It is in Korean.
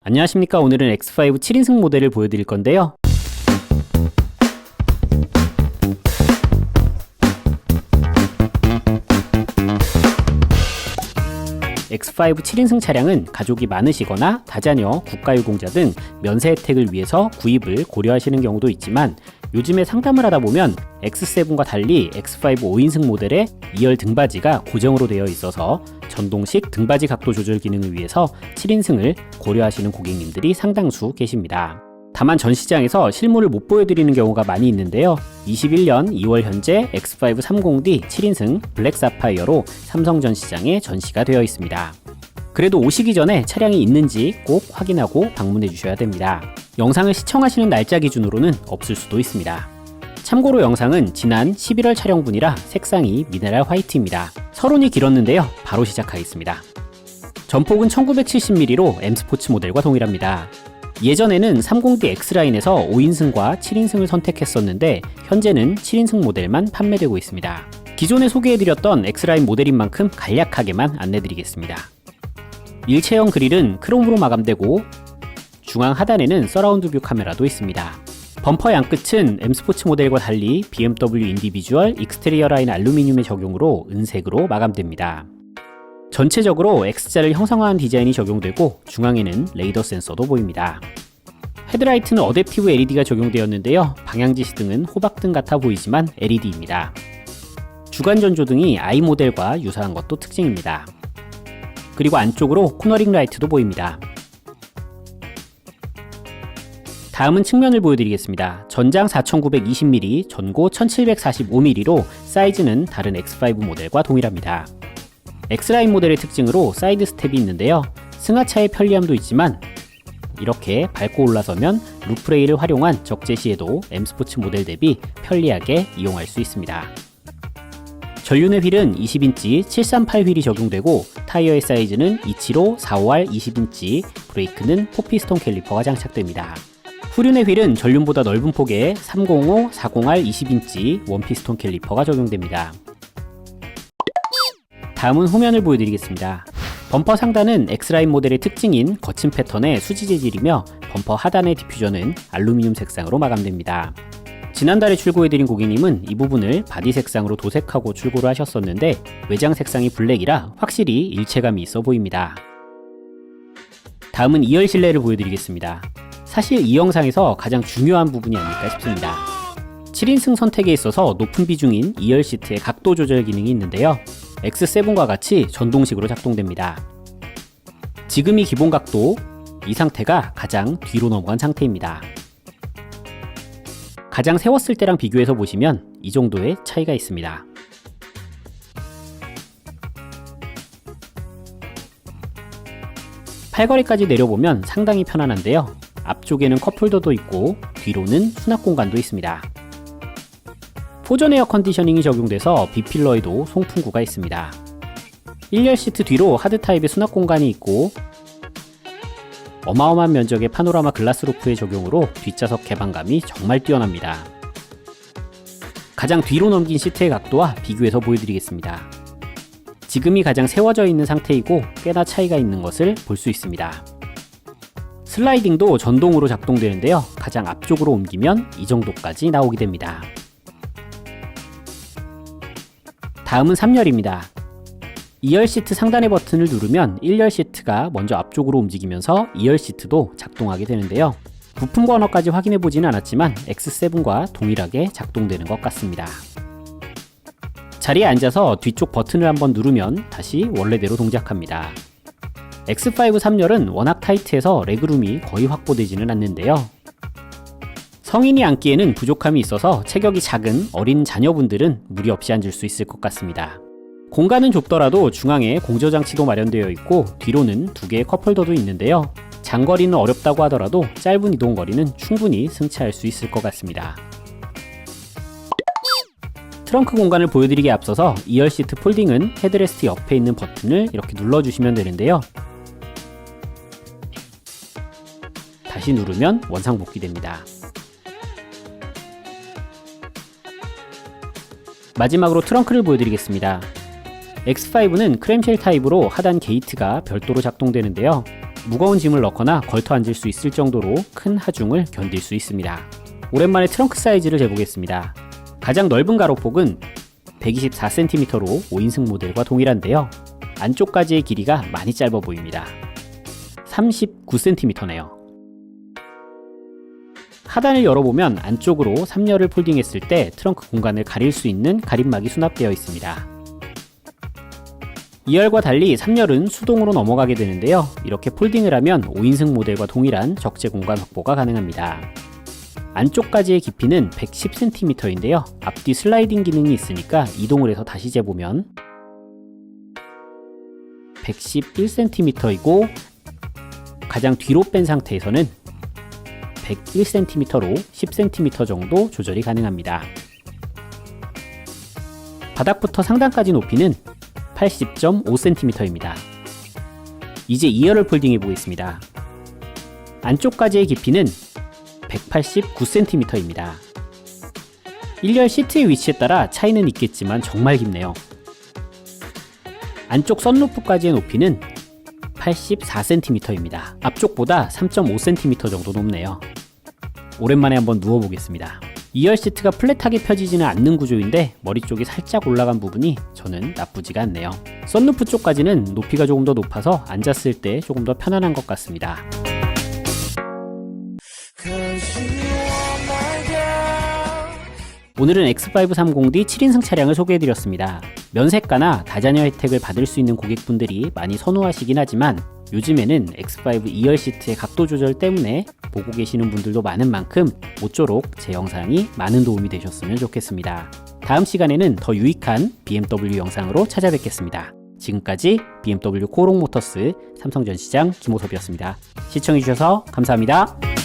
안녕하십니까. 오늘은 X5 7인승 모델을 보여드릴 건데요. X5 7인승 차량은 가족이 많으시거나 다자녀, 국가유공자 등 면세 혜택을 위해서 구입을 고려하시는 경우도 있지만 요즘에 상담을 하다 보면 X7과 달리 X5 5인승 모델의 2열 등받이가 고정으로 되어 있어서 전동식 등받이 각도 조절 기능을 위해서 7인승을 고려하시는 고객님들이 상당수 계십니다. 다만 전 시장에서 실물을 못 보여드리는 경우가 많이 있는데요. 21년 2월 현재 X5 30D 7인승 블랙 사파이어로 삼성전 시장에 전시가 되어 있습니다. 그래도 오시기 전에 차량이 있는지 꼭 확인하고 방문해 주셔야 됩니다. 영상을 시청하시는 날짜 기준으로는 없을 수도 있습니다. 참고로 영상은 지난 11월 촬영분이라 색상이 미네랄 화이트입니다. 서론이 길었는데요. 바로 시작하겠습니다. 전폭은 1970mm로 M스포츠 모델과 동일합니다. 예전에는 30D X라인에서 5인승과 7인승을 선택했었는데 현재는 7인승 모델만 판매되고 있습니다. 기존에 소개해드렸던 X라인 모델인 만큼 간략하게만 안내드리겠습니다. 일체형 그릴은 크롬으로 마감되고 중앙 하단에는 서라운드 뷰 카메라도 있습니다. 범퍼 양끝은 M스포츠 모델과 달리 BMW 인디비주얼 익스테리어 라인 알루미늄의 적용으로 은색으로 마감됩니다. 전체적으로 X자를 형상화한 디자인이 적용되고 중앙에는 레이더 센서도 보입니다. 헤드라이트는 어댑티브 LED가 적용되었는데요. 방향지시 등은 호박등 같아 보이지만 LED입니다. 주간 전조등이 I 모델과 유사한 것도 특징입니다. 그리고 안쪽으로 코너링 라이트도 보입니다. 다음은 측면을 보여드리겠습니다. 전장 4920mm, 전고 1745mm로 사이즈는 다른 X5 모델과 동일합니다. X라인 모델의 특징으로 사이드 스텝이 있는데요. 승하차의 편리함도 있지만 이렇게 밟고 올라서면 루프레일을 활용한 적재시에도 M스포츠 모델 대비 편리하게 이용할 수 있습니다. 전륜의 휠은 20인치 738 휠이 적용되고 타이어의 사이즈는 275, 45R 20인치, 브레이크는 포피스톤 캘리퍼가 장착됩니다. 후륜의 휠은 전륜보다 넓은 폭의 305, 40R 20인치 원피스톤 캘리퍼가 적용됩니다. 다음은 후면을 보여드리겠습니다. 범퍼 상단은 X라인 모델의 특징인 거친 패턴의 수지 재질이며 범퍼 하단의 디퓨저는 알루미늄 색상으로 마감됩니다. 지난달에 출고해드린 고객님은 이 부분을 바디 색상으로 도색하고 출고를 하셨었는데 외장 색상이 블랙이라 확실히 일체감이 있어 보입니다. 다음은 2열 실내를 보여드리겠습니다. 사실 이 영상에서 가장 중요한 부분이 아닐까 싶습니다. 7인승 선택에 있어서 높은 비중인 2열 시트의 각도 조절 기능이 있는데요. X7과 같이 전동식으로 작동됩니다. 지금 이 기본 각도, 이 상태가 가장 뒤로 넘어간 상태입니다. 가장 세웠을 때랑 비교해서 보시면 이 정도의 차이가 있습니다. 팔걸이까지 내려보면 상당히 편안한데요. 앞쪽에는 컵홀더도 있고 뒤로는 수납 공간도 있습니다. 포전 에어 컨디셔닝이 적용돼서 B필러에도 송풍구가 있습니다. 1열 시트 뒤로 하드 타입의 수납 공간이 있고 어마어마한 면적의 파노라마 글라스 루프의 적용으로 뒷좌석 개방감이 정말 뛰어납니다. 가장 뒤로 넘긴 시트의 각도와 비교해서 보여드리겠습니다. 지금이 가장 세워져 있는 상태이고 꽤나 차이가 있는 것을 볼 수 있습니다. 슬라이딩도 전동으로 작동되는데요. 가장 앞쪽으로 옮기면 이 정도까지 나오게 됩니다. 다음은 3열입니다. 2열 시트 상단의 버튼을 누르면 1열 시트가 먼저 앞쪽으로 움직이면서 2열 시트도 작동하게 되는데요. 부품 번호까지 확인해 보지는 않았지만 X7과 동일하게 작동되는 것 같습니다. 자리에 앉아서 뒤쪽 버튼을 한번 누르면 다시 원래대로 동작합니다. X5 3열은 워낙 타이트해서 레그룸이 거의 확보되지는 않는데요. 성인이 앉기에는 부족함이 있어서 체격이 작은 어린 자녀분들은 무리 없이 앉을 수 있을 것 같습니다. 공간은 좁더라도 중앙에 공조장치도 마련되어 있고 뒤로는 2개의 컵홀더도 있는데요. 장거리는 어렵다고 하더라도 짧은 이동거리는 충분히 승차할 수 있을 것 같습니다. 트렁크 공간을 보여드리기에 앞서서 2열 시트 폴딩은 헤드레스트 옆에 있는 버튼을 이렇게 눌러주시면 되는데요. 다시 누르면 원상복귀 됩니다. 마지막으로 트렁크를 보여드리겠습니다. X5는 크램쉘 타입으로 하단 게이트가 별도로 작동되는데요. 무거운 짐을 넣거나 걸터 앉을 수 있을 정도로 큰 하중을 견딜 수 있습니다. 오랜만에 트렁크 사이즈를 재보겠습니다. 가장 넓은 가로폭은 124cm로 5인승 모델과 동일한데요. 안쪽까지의 길이가 많이 짧아 보입니다. 39cm네요. 하단을 열어보면 안쪽으로 3열을 폴딩했을 때 트렁크 공간을 가릴 수 있는 가림막이 수납되어 있습니다. 2열과 달리 3열은 수동으로 넘어가게 되는데요. 이렇게 폴딩을 하면 5인승 모델과 동일한 적재 공간 확보가 가능합니다. 안쪽까지의 깊이는 110cm인데요. 앞뒤 슬라이딩 기능이 있으니까 이동을 해서 다시 재보면 111cm이고 가장 뒤로 뺀 상태에서는 101cm로 10cm 정도 조절이 가능합니다. 바닥부터 상단까지 높이는 80.5cm입니다. 이제 2열을 폴딩해 보겠습니다. 안쪽까지의 깊이는 189cm입니다. 1열 시트의 위치에 따라 차이는 있겠지만 정말 깊네요. 안쪽 선루프까지의 높이는 84cm입니다. 앞쪽보다 3.5cm 정도 높네요. 오랜만에 한번 누워보겠습니다. 2열 시트가 플랫하게 펴지지는 않는 구조인데 머리 쪽이 살짝 올라간 부분이 저는 나쁘지가 않네요. 선루프 쪽까지는 높이가 조금 더 높아서 앉았을 때 조금 더 편안한 것 같습니다. 오늘은 X530D 7인승 차량을 소개해드렸습니다. 면세가나 다자녀 혜택을 받을 수 있는 고객분들이 많이 선호하시긴 하지만 요즘에는 X5 2열 시트의 각도 조절 때문에 보고 계시는 분들도 많은 만큼 모쪼록 제 영상이 많은 도움이 되셨으면 좋겠습니다. 다음 시간에는 더 유익한 BMW 영상으로 찾아뵙겠습니다. 지금까지 BMW 코오롱 모터스 삼성전시장 김호섭이었습니다. 시청해주셔서 감사합니다.